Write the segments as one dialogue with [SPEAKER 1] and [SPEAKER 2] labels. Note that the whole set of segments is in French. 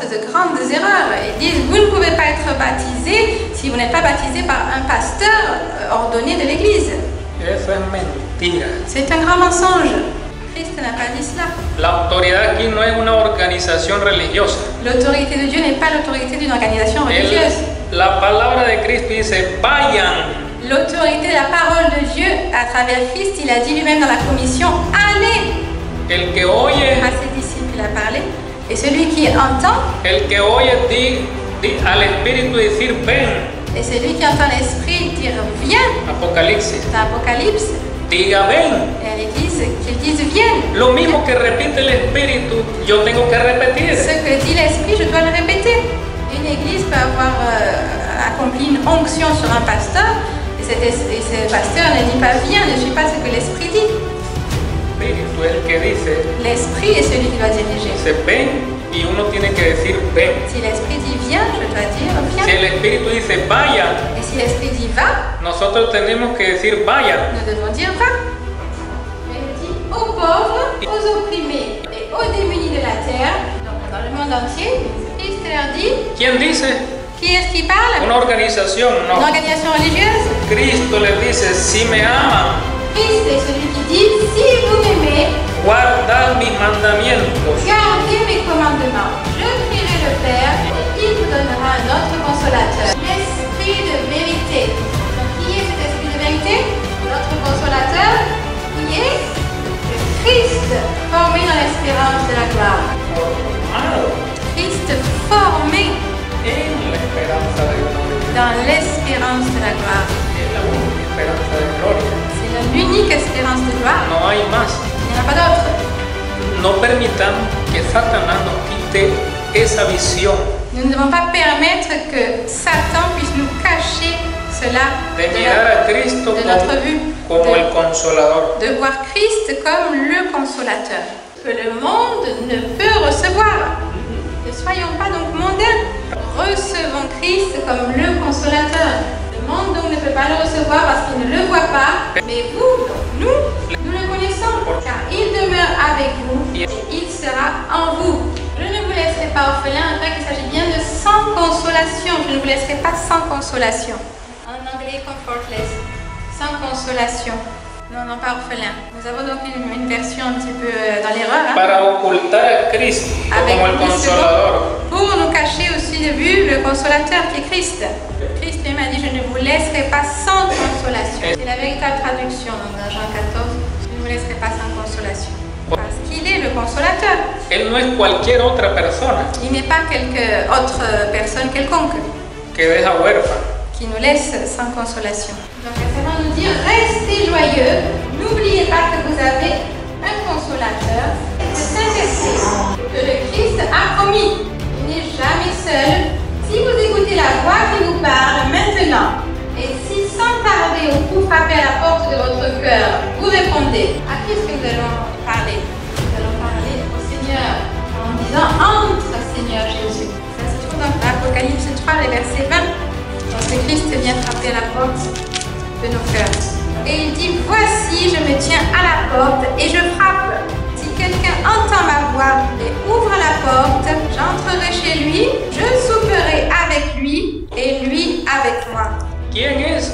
[SPEAKER 1] de grandes erreurs. Ils disent, vous ne pouvez pas être baptisé si vous n'êtes pas baptisé par un pasteur ordonné de l'Église.
[SPEAKER 2] Eso es mentira.
[SPEAKER 1] C'est un grand mensonge. Christ n'a pas dit cela.
[SPEAKER 2] La autoridad aquí no es una organización religiosa.
[SPEAKER 1] L'autorité de Dieu n'est pas l'autorité d'une organisation religieuse.
[SPEAKER 2] La palabra de Cristo dice, vayan.
[SPEAKER 1] L'autorité de la parole de Dieu, à travers Christ, il a dit lui-même dans la commission, allez.
[SPEAKER 2] El que oye,
[SPEAKER 1] à ses disciples, il a parlé. Et celui qui entend,
[SPEAKER 2] el que oye al Espíritu decir, ven.
[SPEAKER 1] Et celui qui entend l'Esprit dire, viens.
[SPEAKER 2] Apocalipsis.
[SPEAKER 1] Dans Apocalypse.
[SPEAKER 2] Diga, ven.
[SPEAKER 1] Et à l'Église, qu'il dise, viens.
[SPEAKER 2] Lo mismo que repite el Espíritu, yo tengo que repetir.
[SPEAKER 1] Ce que dit l'Esprit, je dois le répéter. Une Église peut avoir accompli une onction sur un pasteur, et ce pasteur ne dit pas, viens, ne suis pas ce que l'Esprit dit. L'Esprit est celui qui doit diriger.
[SPEAKER 2] Y uno tiene que decir ven.
[SPEAKER 1] Si l'Esprit dit viens, je dois dire viens.
[SPEAKER 2] Si el Espíritu dice vaya,
[SPEAKER 1] et si l'Esprit dit va,
[SPEAKER 2] nosotros tenemos que decir vaya.
[SPEAKER 1] Nous devons dire va. Il dit aux pauvres, aux opprimés et aux démunis de la terre, donc dans le monde entier, Christ leur dit.
[SPEAKER 2] ¿Quién dice?
[SPEAKER 1] Qui est-ce qui parle?
[SPEAKER 2] Una organización, no.
[SPEAKER 1] Une organisation religieuse.
[SPEAKER 2] Cristo les dice, si me aman.
[SPEAKER 1] Christ est celui qui dit, si vous m'aimez,
[SPEAKER 2] guardad mis mandamientos.
[SPEAKER 1] Gardez mes commandements. Je prierai le Père et il vous donnera un autre consolateur. L'Esprit de vérité. Donc, qui est cet Esprit de vérité? Notre consolateur, qui est le Christ, formé dans l'espérance de la gloire. Christ formé dans l'espérance de la gloire. C'est l'unique espérance de gloire.
[SPEAKER 2] No hay más.
[SPEAKER 1] Il n'y en a pas d'autre.
[SPEAKER 2] No permitamos que Satanás nos quite esa visión.
[SPEAKER 1] Nous ne devons pas permettre que Satan puisse nous cacher cela de notre vue.
[SPEAKER 2] Como el consolador.
[SPEAKER 1] De voir Christ comme le consolateur. Que le monde ne peut recevoir. Ne soyons pas donc mondains. Recevons Christ comme le consolateur. Le monde donc ne peut pas le recevoir parce qu'il ne le voit pas. Mais vous, nous le connaissons. Car il demeure avec vous et il sera en vous. Je ne vous laisserai pas orphelin, en fait il s'agit bien de sans consolation. Je ne vous laisserai pas sans consolation. En anglais, comfortless. Sans consolation. Non, pas orphelin. Nous avons donc une version un petit peu dans l'erreur.
[SPEAKER 2] Para ocultar a Cristo como el consolador.
[SPEAKER 1] Pour nous cacher aussi de vue le consolateur qui est Christ. Christ lui-même a dit, je ne vous laisserai pas sans consolation. C'est la véritable traduction donc, dans Jean 14. Je ne vous laisserai pas sans consolation. Parce qu'il est le consolateur.
[SPEAKER 2] Él no es cualquier otra persona.
[SPEAKER 1] Il n'est pas quelque autre personne quelconque.
[SPEAKER 2] Que deja huérfano.
[SPEAKER 1] Qui nous laisse sans consolation. Donc le Seigneur nous dit, restez joyeux, n'oubliez pas que vous avez un consolateur, le Saint-Esprit, que le Christ a promis. Il n'est jamais seul. Si vous écoutez la voix qui vous parle maintenant, et si sans tarder vous frappez à la porte de votre cœur, vous répondez, à qui est-ce que nous allons parler? Nous allons parler au Seigneur, en disant, entre Seigneur Jésus. Ça se trouve dans l'Apocalypse 3, le verset 20. Le Christ vient frapper à la porte de nos cœurs. Et il dit, voici, je me tiens à la porte et je frappe. Si quelqu'un entend ma voix et ouvre la porte, j'entrerai chez lui, je souperai avec lui et lui avec moi.
[SPEAKER 2] ¿Quién es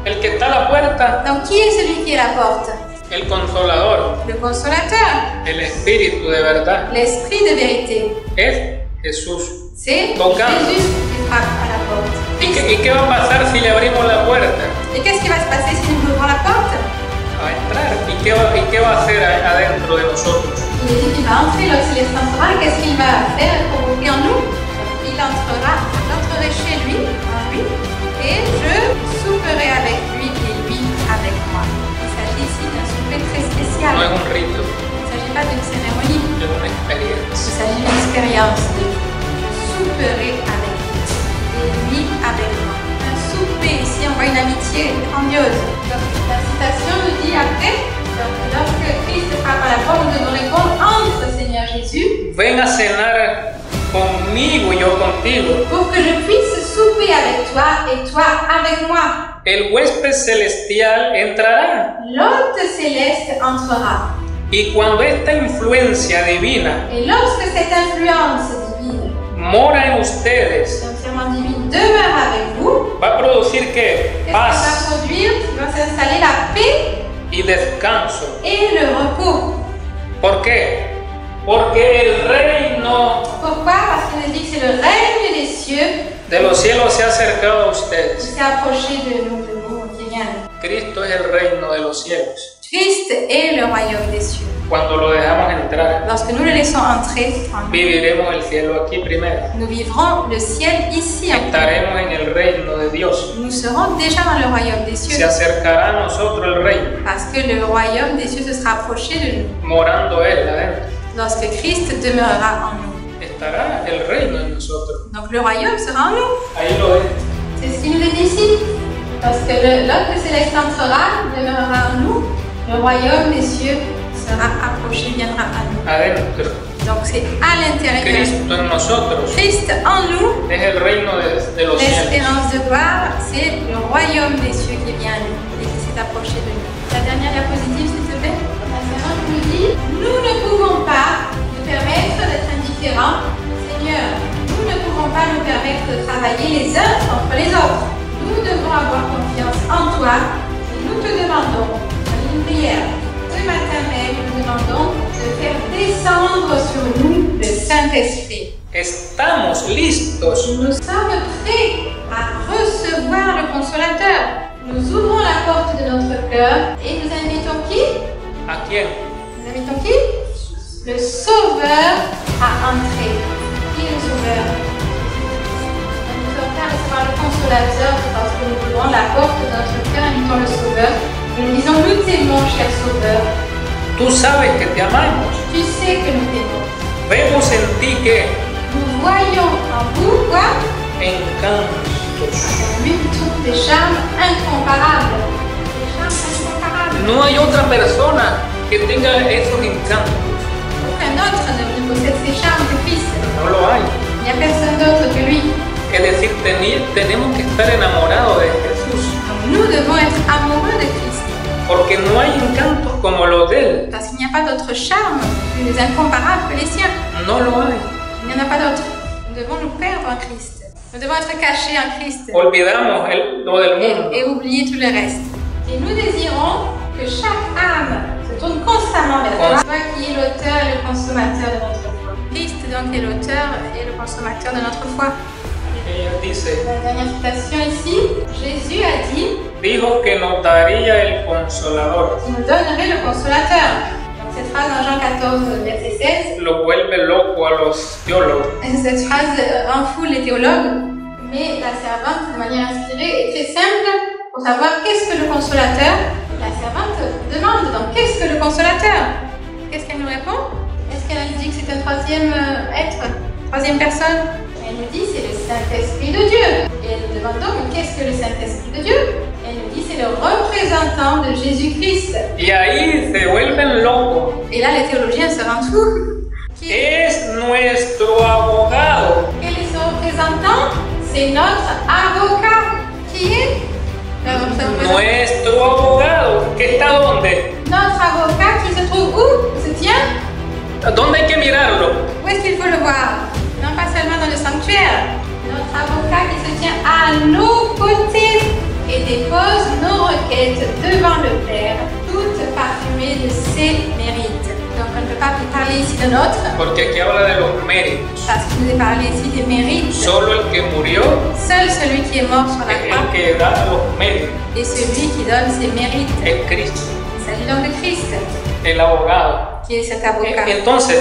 [SPEAKER 2] el que está a la puerta?
[SPEAKER 1] Donc qui est celui qui est à la porte?
[SPEAKER 2] El consolador.
[SPEAKER 1] Le consolateur.
[SPEAKER 2] El Espíritu de verdad.
[SPEAKER 1] L'Esprit de vérité.
[SPEAKER 2] Es Jesús.
[SPEAKER 1] C'est
[SPEAKER 2] Tocando.
[SPEAKER 1] Jésus qui frappe à la porte.
[SPEAKER 2] ¿Y qué va a pasar si le abrimos la puerta?
[SPEAKER 1] Et qu'est-ce qui va se passer si nous ouvrons la porte?
[SPEAKER 2] Va a entrar. ¿Y qué va a hacer adentro de nosotros?
[SPEAKER 1] Il est dit qu'il va entrer lorsqu'il entrera. Qu'est-ce qu'il va faire pour ouvrir en nous? Il entrera, j'entrerai chez lui, en lui, et je souperai avec lui et lui avec moi. Il s'agit ici d'un souper très spécial.
[SPEAKER 2] No es un rito.
[SPEAKER 1] Il ne s'agit pas d'une cérémonie.
[SPEAKER 2] Es una experiencia.
[SPEAKER 1] Il s'agit d'une expérience de vie. Je souperai avec lui et lui avec moi. Un souper, ici on voit une amitié grandiose. Donc, la citation nous dit après, lorsque Christ frappe à la porte, nous devons répondre, entre Seigneur Jésus.
[SPEAKER 2] Ven a cenar conmigo y yo contigo.
[SPEAKER 1] Pour que je puisse souper avec toi et toi avec moi.
[SPEAKER 2] El huésped celestial entrará.
[SPEAKER 1] L'hôte céleste entrera.
[SPEAKER 2] Y cuando esta influencia divina
[SPEAKER 1] Et lorsque cette influence divine
[SPEAKER 2] mora en ustedes,
[SPEAKER 1] donc serment divin demeure avec vous,
[SPEAKER 2] va a producir que
[SPEAKER 1] qu'est-ce qu'il
[SPEAKER 2] paz
[SPEAKER 1] va produire? Il va s'installer la paix
[SPEAKER 2] y descanso.
[SPEAKER 1] et le repos.
[SPEAKER 2] ¿Por qué? Porque el reino
[SPEAKER 1] Pourquoi? Parce qu'il nous dit que c'est le règne des cieux
[SPEAKER 2] de los cielos se ha acercado a
[SPEAKER 1] qui
[SPEAKER 2] ustedes.
[SPEAKER 1] s'est approché de nous, qui vient de nous.
[SPEAKER 2] Cristo es el reino de los cielos.
[SPEAKER 1] Christ est le royaume des cieux.
[SPEAKER 2] Cuando lo dejamos entrar,
[SPEAKER 1] Lorsque nous le laissons entrer en nous,
[SPEAKER 2] viviremos el cielo aquí primero.
[SPEAKER 1] nous vivrons le ciel ici.
[SPEAKER 2] Estaremos en el reino de Dios.
[SPEAKER 1] Nous serons déjà dans le royaume des
[SPEAKER 2] Se
[SPEAKER 1] cieux.
[SPEAKER 2] acercará a nosotros el reino,
[SPEAKER 1] Parce que le royaume des cieux se sera approché de nous.
[SPEAKER 2] morando Él adentro.
[SPEAKER 1] Lorsque Christ demeurera en nous.
[SPEAKER 2] Estará el reino en nosotros.
[SPEAKER 1] Donc le royaume sera en nous.
[SPEAKER 2] Ahí lo es.
[SPEAKER 1] C'est ce qu'il nous est dit ici. Lorsque l'homme céleste entrera, demeurera en nous, le royaume des cieux sera approché, viendra à nous.
[SPEAKER 2] Adentro.
[SPEAKER 1] Donc c'est à l'intérieur.
[SPEAKER 2] Cristo en nosotros
[SPEAKER 1] Christ en nous,
[SPEAKER 2] es el reino de los cielos.
[SPEAKER 1] l'espérance de gloire, c'est le royaume des cieux qui vient à nous et qui s'est approché de nous. La dernière diapositive, s'il te plaît. La servante nous dit, nous ne pouvons pas nous permettre d'être indifférents. Seigneur, nous ne pouvons pas nous permettre de travailler les uns contre les autres. Nous devons avoir confiance en toi et nous te demandons, dans une prière, ce matin même, nous demandons de faire descendre sur nous le Saint-Esprit.
[SPEAKER 2] Estamos listos
[SPEAKER 1] Nous sommes prêts à recevoir le Consolateur. Nous ouvrons la porte de notre cœur et nous invitons qui?
[SPEAKER 2] a quién?
[SPEAKER 1] Nous invitons qui? Le Sauveur à entrer. Qui est le Sauveur? Nous sommes prêts à recevoir le Consolateur parce que nous ouvrons la porte de notre cœur, invitons le Sauveur. Et nous disons, nous t'aimons, cher Sauveur.
[SPEAKER 2] Tú sabes que te amamos.
[SPEAKER 1] Tu sais que nous t'aimons.
[SPEAKER 2] Vemos en ti que
[SPEAKER 1] Nous voyons en vous quoi?
[SPEAKER 2] encantos.
[SPEAKER 1] Multitude des charmes incomparables. Des charmes incomparables.
[SPEAKER 2] No hay otra persona que tenga esos encantos.
[SPEAKER 1] Aucun autre ne possède ces charmes que Christ.
[SPEAKER 2] No lo hay.
[SPEAKER 1] Il n'y a personne d'autre que lui.
[SPEAKER 2] Es decir, tenemos que estar enamorados de Jesús.
[SPEAKER 1] Donc nous devons être amoureux de Christ.
[SPEAKER 2] Porque no hay encantos como los de Él.
[SPEAKER 1] Parce qu'il n'y a pas d'autre charme plus incomparable que les siens.
[SPEAKER 2] No lo hay.
[SPEAKER 1] Il n'y en a pas d'autre. Nous devons nous perdre en Christ. Nous devons être cachés en Christ.
[SPEAKER 2] Olvidamos lo del mundo.
[SPEAKER 1] Et oublier tout le reste. Et nous désirons que chaque âme se tourne constamment vers toi. Toi qui es l'auteur et le consommateur de notre foi. Christ donc est l'auteur et le consommateur de notre foi.
[SPEAKER 2] Ella dice,
[SPEAKER 1] La dernière citation ici, Jésus a dit,
[SPEAKER 2] dijo que nos daría el Consolador.
[SPEAKER 1] il nous donnerait le consolateur. Donc cette phrase dans Jean 14, verset 16,
[SPEAKER 2] Lo vuelve loco a los teólogos.
[SPEAKER 1] cette phrase en foule les théologues, mais la servante, de manière inspirée, est très simple pour savoir qu'est-ce que le consolateur. La servante demande donc qu'est-ce que le consolateur? Qu'est-ce qu'elle nous répond? Est-ce qu'elle nous dit que c'est un troisième être, troisième personne? Elle nous dit c'est le Saint-Esprit de Dieu. Et elle nous demande donc qu'est-ce que le Saint-Esprit de Dieu? Elle nous dit c'est le représentant de Jésus-Christ.
[SPEAKER 2] Y ahí se vuelven locos.
[SPEAKER 1] Et là les théologiens se rendent fous. Qui est
[SPEAKER 2] Es nuestro abogado.
[SPEAKER 1] Quel est son représentant? C'est notre avocat. Qui est le représentant?
[SPEAKER 2] Nuestro abogado. ¿Que está dónde?
[SPEAKER 1] Notre avocat qui se trouve où? Où se tient?
[SPEAKER 2] ¿Dónde hay que mirarlo?
[SPEAKER 1] Où est-ce qu'il faut le voir? Non pas seulement dans le sanctuaire. Notre avocat qui se tient à nos côtés et dépose nos requêtes devant le Père, toutes parfumées de ses mérites. Donc on ne peut pas parler ici de nôtre,
[SPEAKER 2] Porque aquí habla de los méritos.
[SPEAKER 1] parce qu'il nous est parlé ici des mérites.
[SPEAKER 2] Solo el que murió
[SPEAKER 1] Seul celui qui est mort sur la
[SPEAKER 2] es
[SPEAKER 1] croix
[SPEAKER 2] el que da los méritos.
[SPEAKER 1] est celui qui donne ses mérites.
[SPEAKER 2] Es Cristo,
[SPEAKER 1] Il s'agit donc de Christ,
[SPEAKER 2] el abogado.
[SPEAKER 1] qui est cet avocat.
[SPEAKER 2] Entonces,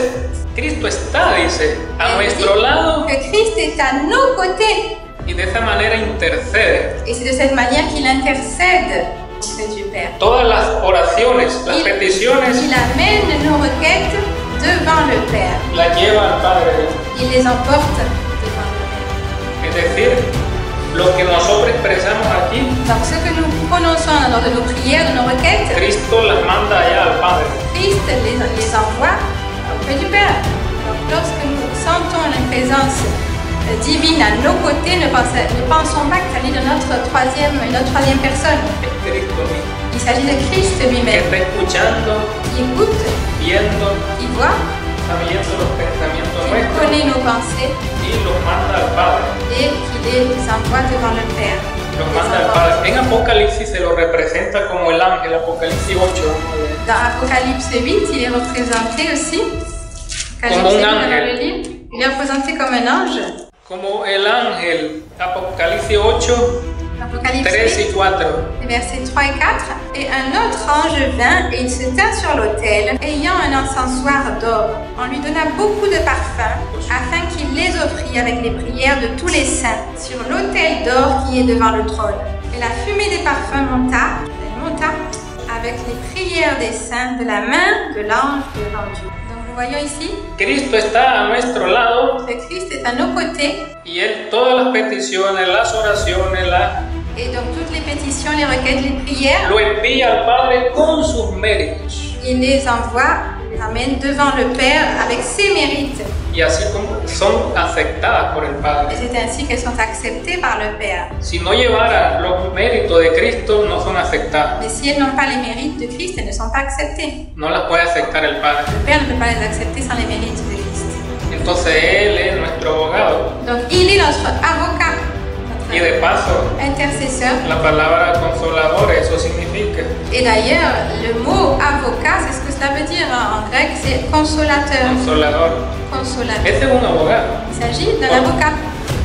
[SPEAKER 2] Cristo está, dice, a nuestro lado
[SPEAKER 1] Que Christ est à nos côtés.
[SPEAKER 2] y de esa manera intercede.
[SPEAKER 1] Et c'est de cette manière qu'il intercède auprès du Père.
[SPEAKER 2] Todas las oraciones, las peticiones,
[SPEAKER 1] Il amène nos requêtes devant le Père.
[SPEAKER 2] las lleva al Padre.
[SPEAKER 1] Il les emporte devant le Père.
[SPEAKER 2] Es decir, lo que nosotros expresamos aquí,
[SPEAKER 1] Donc ce que nous prononçons lors de nos prières, de nos requêtes,
[SPEAKER 2] Cristo las manda allá al Padre.
[SPEAKER 1] Christ les envoie auprès du Père. Donc lorsque nous sentons la présence divine à nos côtés, ne pensons pas qu'il s'agit de notre troisième personne.
[SPEAKER 2] Es Cristo mismo,
[SPEAKER 1] Il s'agit de Christ
[SPEAKER 2] que
[SPEAKER 1] lui-même.
[SPEAKER 2] está escuchando,
[SPEAKER 1] Il écoute,
[SPEAKER 2] viendo,
[SPEAKER 1] il voit,
[SPEAKER 2] sabiendo los pensamientos
[SPEAKER 1] il
[SPEAKER 2] nuestros
[SPEAKER 1] connaît nos pensées
[SPEAKER 2] y los
[SPEAKER 1] envoie devant le Père.
[SPEAKER 2] Lo manda al Padre. En Apocalipsis se lo representa como el ángel, Apocalipsis 8.
[SPEAKER 1] Dans Apocalypse 8, il est représenté aussi.
[SPEAKER 2] Como un ángel.
[SPEAKER 1] Il est représenté comme un ange.
[SPEAKER 2] Como el ángel, Apocalipsis 8,
[SPEAKER 1] Apocalypse
[SPEAKER 2] 3 y 4.
[SPEAKER 1] Versets 3 et 4. Et un autre ange vint et il se tint sur l'autel, ayant un encensoir d'or. On lui donna beaucoup de parfums, afin qu'il les offrît avec les prières de tous les saints, sur l'autel d'or qui est devant le trône. Et la fumée des parfums monta avec les prières des saints de la main de l'ange devant Dieu. Donc nous voyons ici
[SPEAKER 2] Cristo está a nuestro lado
[SPEAKER 1] que Christ est à nos côtés.
[SPEAKER 2] y Él todas las peticiones, las oraciones,
[SPEAKER 1] Et donc toutes les pétitions, les requêtes, les prières,
[SPEAKER 2] lo envía al Padre con sus méritos.
[SPEAKER 1] il les envoie, il les amène devant le Père avec ses mérites.
[SPEAKER 2] Y así como son aceptadas por el
[SPEAKER 1] Et
[SPEAKER 2] Padre.
[SPEAKER 1] c'est ainsi qu'elles sont acceptées par le Père.
[SPEAKER 2] Si no llevara los méritos de Cristo, no son aceptadas.
[SPEAKER 1] Mais si elles n'ont pas les mérites de Christ, elles ne sont pas acceptées.
[SPEAKER 2] No las puede aceptar el Padre.
[SPEAKER 1] Le Père ne peut pas les accepter sans les mérites de Christ.
[SPEAKER 2] Entonces Él es nuestro abogado.
[SPEAKER 1] Donc il est notre avocat,
[SPEAKER 2] Y de paso,
[SPEAKER 1] notre intercesseur.
[SPEAKER 2] la palabra consolador, eso significa.
[SPEAKER 1] Et d'ailleurs, le mot avocat, c'est ce que cela veut dire en grec, c'est consolateur.
[SPEAKER 2] Consolador.
[SPEAKER 1] Consolateur.
[SPEAKER 2] Ese es un abogado.
[SPEAKER 1] Il s'agit d'un avocat,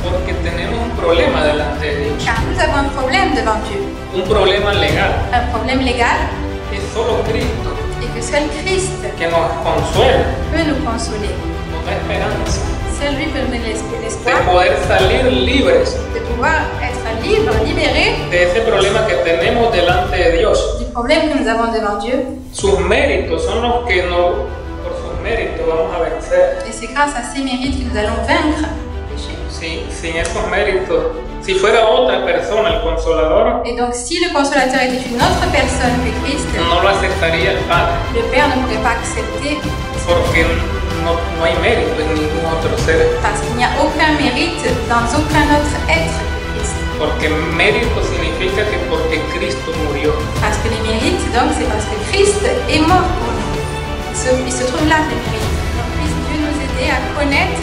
[SPEAKER 2] Porque tenemos un problema delante de Dios.
[SPEAKER 1] car nous avons un problème devant Dieu.
[SPEAKER 2] Un problema legal.
[SPEAKER 1] Un problème légal,
[SPEAKER 2] Es solo Cristo
[SPEAKER 1] et que seul Christ
[SPEAKER 2] que nos consuela,
[SPEAKER 1] peut nous consoler.
[SPEAKER 2] nos da esperanza
[SPEAKER 1] Seul lui peut nous donner
[SPEAKER 2] de
[SPEAKER 1] l'espoir
[SPEAKER 2] poder salir libres
[SPEAKER 1] de pouvoir être libre, libéré
[SPEAKER 2] de ese problema que tenemos delante de Dios.
[SPEAKER 1] du problème que nous avons devant Dieu.
[SPEAKER 2] Sus méritos son los que no, por sus méritos vamos a vencer.
[SPEAKER 1] Et c'est grâce à ces mérites que nous allons vaincre le péché.
[SPEAKER 2] Sin esos méritos, si fuera otra persona el consolador,
[SPEAKER 1] Et donc, si le consolateur était une autre personne que Christ,
[SPEAKER 2] no lo aceptaría el Padre,
[SPEAKER 1] le Père ne pourrait pas accepter
[SPEAKER 2] porque no hay mérito en ningún otro ser.
[SPEAKER 1] parce qu'il n'y a aucun mérite dans aucun autre être que Christ.
[SPEAKER 2] Porque mérito significa que porque Cristo murió.
[SPEAKER 1] Parce que les mérites, donc, c'est parce que Christ est mort pour nous. Il se trouve là, les mérites. Donc, puisse Dieu nous aider à connaître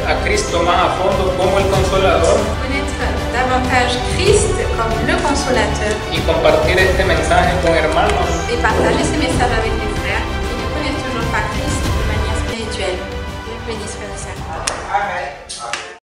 [SPEAKER 2] A Cristo más a fondo como el consolador
[SPEAKER 1] davantage Christ comme le consolateur
[SPEAKER 2] y compartir este mensaje con hermanos
[SPEAKER 1] et partager ces messages avec